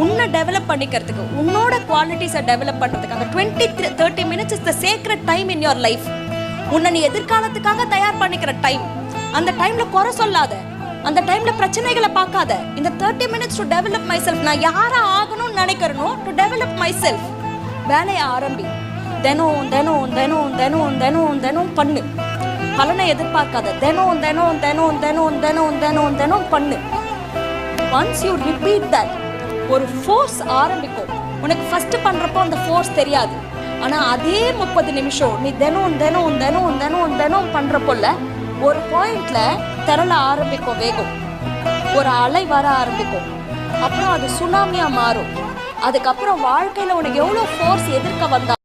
உன்னை டெவலப் பண்ணிக்கிறதுக்கு, உன்னோட குவாலிட்டிஸை டெவலப் பண்ணுறதுக்கு அந்த 20-30 minutes is the sacred time in your life. உன்னை நீ எதிர்காலத்துக்காக தயார் பண்ணிக்கிற டைம். அந்த டைமில் குறை சொல்லாத, அந்த டைமில் பிரச்சனைகளை பார்க்காத. இந்த 30 minutes to develop my self. நான் யாரை ஆகணும்னு நினைக்கிறனோ டு டெவலப் மை செல்ஃப். வேலையை ஆரம்பி. தினம் தினம் தினம் தினம் தினம் தினம் பண்ணு. பலனை எதிர்பார்க்காத. தினம் தினம் தினம் தினம் தினம் தினம் தினம் பண்ணு. ஒன்ஸ் யூ ரிப்பீட் தட், ஒரு ஃபோர்ஸ் ஆரம்பிக்கும். உனக்கு ஃபர்ஸ்ட் பண்றப்போ அந்த ஃபோர்ஸ் தெரியாது. ஆனா அதே 30 நிமிஷம் நீ தினம் தினம் தினம் தினம் தினம் பண்றப்போல ஒரு பாயிண்ட்ல திரள ஆரம்பிக்கும் வேகம். ஒரு அலை வர ஆரம்பிக்கும். அப்புறம் அது சுனாமியா மாறும். அதுக்கப்புறம் வாழ்க்கையில உனக்கு எவ்வளவு ஃபோர்ஸ் எதிர்க்க வந்தா